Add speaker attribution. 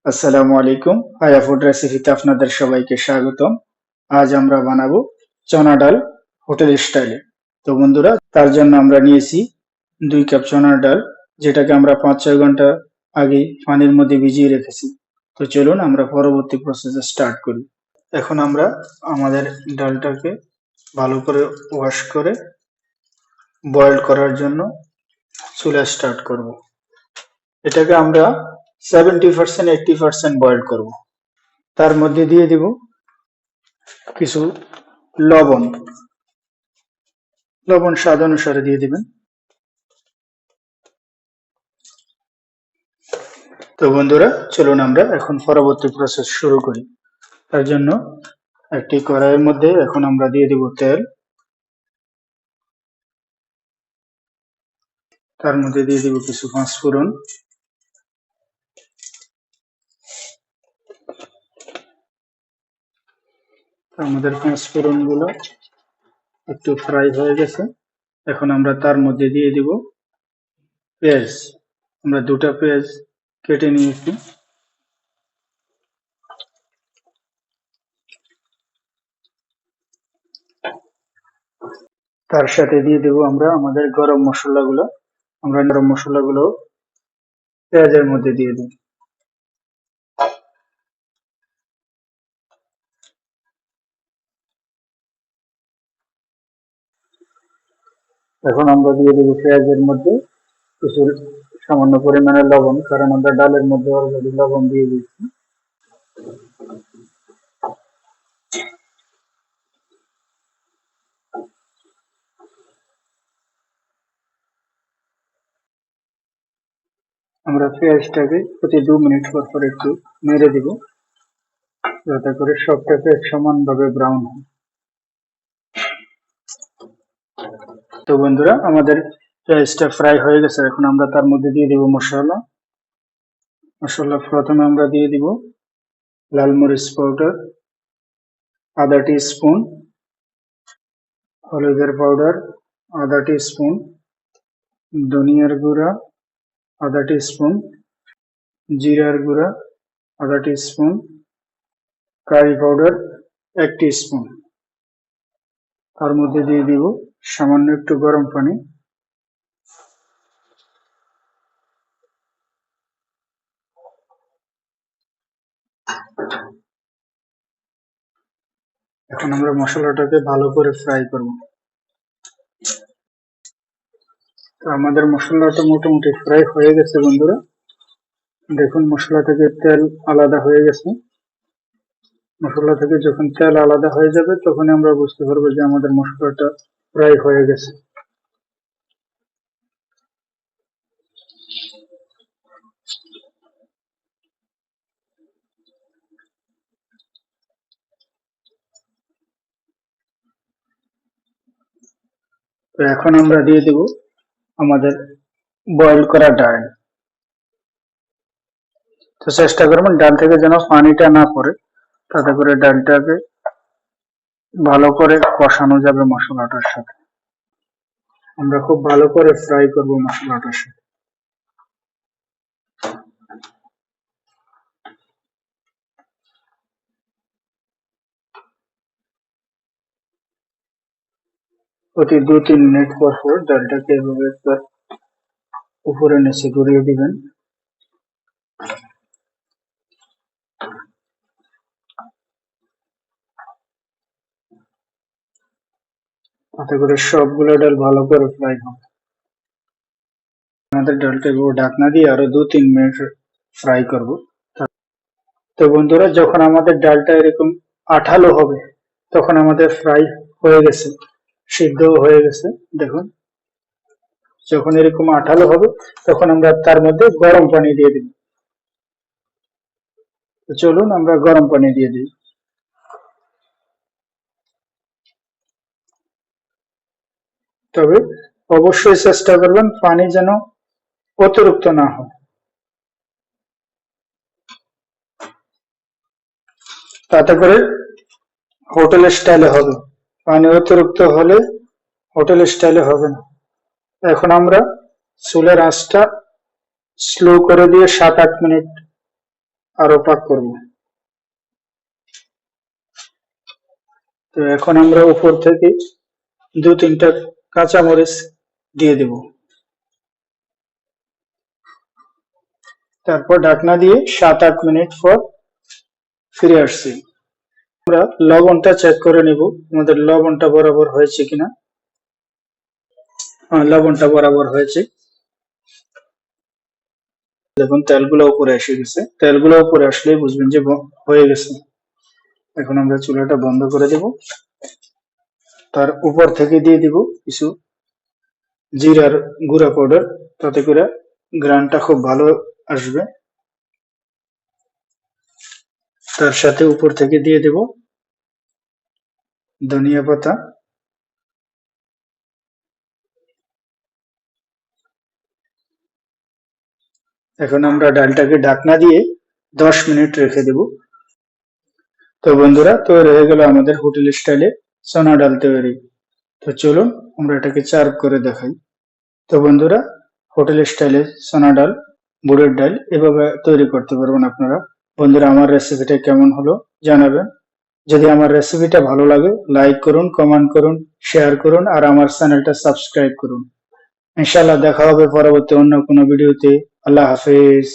Speaker 1: আসসালামু আলাইকুম। হায়া ফুড রেসিপিতে আপনাদের সবাইকে স্বাগতম। আজ আমরা বানাবো চনা ডাল হোটেল স্টাইলে। তো বন্ধুরা, তার জন্য আমরা নিয়েছি 2 কাপ চনার ডাল, যেটাকে আমরা 5-6 ঘন্টা আগে পানির মধ্যে ভিজিয়ে রেখেছি। তো চলুন আমরা পরবর্তী প্রসেসে স্টার্ট করি। এখন আমরা আমাদের ডালটাকে ভালো করে ওয়াশ করে বয়েল করার জন্য চুলা স্টার্ট করব। এটাকে আমরা 70% 80% বয়েল করব। তার মধ্যে দিয়ে দিব কিছু লবণ। লবণ স্বাদ অনুসারে দিয়ে দিবেন। তো বন্ধুরা, চলুন আমরা এখন পরবর্তী প্রসেস শুরু করি। তার জন্য একটি কড়াইয়ের মধ্যে এখন আমরা দিয়ে দিব তেল। তার মধ্যে দিয়ে দিব কিছু পাঁচফোড়ন। আমাদের পাঁচফোড়ন গুলো একটু ফ্রাই হয়ে গেছে। এখন আমরা তার মধ্যে দিয়ে দিব পেঁয়াজ। আমরা 2টা পেঁয়াজ কেটে নিয়েছি। তার সাথে দিয়ে দেব আমরা আমাদের গরম মশলাগুলো। আমরা গরম মশলাগুলো পেঁয়াজের মধ্যে দিয়ে দিই। এখন আমরা দিয়ে দেব পেঁয়াজের মধ্যে কিছু সামান্য পরিমাণে লবণ, কারণ আমরা ডালের মধ্যে অলরেডি লবণ দিয়ে দিয়েছি। আমরা পেঁয়াজটাকে প্রতি 2 মিনিট পর পর একটু নেড়ে দিব, যাতে করে সবটা পেঁয়াজ সমানভাবে ব্রাউন হয়। তো বন্ধুরা, আমাদের পেঁয়াজটা ফ্রাই হয়ে গেছে। এখন আমরা তার মধ্যে দিয়ে দিব মশলা। প্রথমে আমরা দিয়ে দিব লাল মরিচ পাউডার আধা টিস্পুন, হলুদের পাউডার আধা টিস্পুন, ধনিয়ার গুঁড়া আধা টিস্পুন, জিরার গুঁড়া আধা টিস্পুন, কারি পাউডার 1 টিস্পুন। তার মধ্যে দিয়ে দিব সামান্য একটু গরম পানি। এখন আমরা মশলাটাকে ভালো করে ফ্রাই করব। তো আমাদের মশলাটা মোটামুটি ফ্রাই হয়ে গেছে বন্ধুরা। দেখুন, মশলা থেকে তেল আলাদা হয়ে গেছে। মশলা থেকে যখন তেল আলাদা হয়ে যাবে, তখন আমরা বুঝতে পারবো যে আমাদের মশলাটা ফ্রাই হয়ে গেছে। তো এখন আমরা দিয়ে দেব আমাদের বয়েল করা ডাল। তো চেষ্টা করবেন ডাল থেকে যেন পানিটা না পড়ে, তাতে করে ডালটাকে ভালো করে কষানো যাবে মশলাটার সাথে। আমরা খুব ভালো করে ফ্রাই করব মশলাটার সাথে। প্রতি 2-3 মিনিট পর পর ডালটাকে এভাবে একবার উপরে নিচে ঘুরিয়ে দিবেন। তাতে করে সবগুলো ডাল ভালো করে ফ্রাই হবে। আমাদের ডালটাকে ঢাকনা দিয়ে আরো 2-3 মিনিট ফ্রাই করব। তো বন্ধুরা, যখন আমাদের ডালটা এরকম আঠালো হবে, তখন আমাদের ফ্রাই হয়ে গেছে, সিদ্ধ হয়ে গেছে। দেখুন, যখন এরকম আঠালো হবে, তখন আমরা তার মধ্যে গরম পানি দিয়ে দিই। তো চলুন আমরা গরম পানি দিয়ে দিই। তবে অবশ্যই চেষ্টা করবেন পানি যেন অতিরিক্ত না হয়, তাতে করে হোটেল স্টাইলে হবে। পানি অতিরিক্ত হলে হোটেল স্টাইলে হবে না। এখন আমরা চুলের আঁচটা স্লো করে দিয়ে 7-8 মিনিট আরো পাক করব। তো এখন আমরা উপর থেকে 2-3টা কাঁচামরিচ দিয়ে দেব। তারপর ঢাকনা দিয়ে 7-8 মিনিট পর ফিরে আসছি। আমরা লবণটা চেক করে নেব, আমাদের লবণটা বরাবর হয়েছে কিনা। লবণটা বরাবর হয়েছে। দেখুন তেলগুলো উপরে এসে গেছে, তেলগুলো উপরে আসলেই বুঝবেন যে হয়ে গেছে। এখন আমরা চুলাটা বন্ধ করে দেব। তার উপর থেকে দিয়ে দিব কিছু জিরার গুঁড়া পাউডার, তাতে করে গ্রানটা খুব ভালো আসবে। তার সাথে উপর থেকে দিয়ে দেব ধনিয়া পাতা। এখন আমরা ডালটাকে ঢাকনা দিয়ে 10 মিনিট রেখে দেব। তো বন্ধুরা, তৈরি হয়ে গেল আমাদের হোটেল স্টাইলে চনা ডাল তৈরি। তো চলুন আমরা এটাকে সার্ভ করে দেখাই। তো বন্ধুরা, হোটেল স্টাইলে চনা ডাল, বুটের ডাল এভাবে তৈরি করতে পারবেন আপনারা। বন্ধুরা, আমার রেসিপিটা কেমন হলো জানাবেন। যদি আমার রেসিপিটা ভালো লাগে লাইক করুন, কমেন্ট করুন, শেয়ার করুন আর আমার চ্যানেলটা সাবস্ক্রাইব করুন। ইনশাআল্লাহ দেখা হবে পরবর্তী অন্য কোনো ভিডিওতে। আল্লাহ হাফেজ।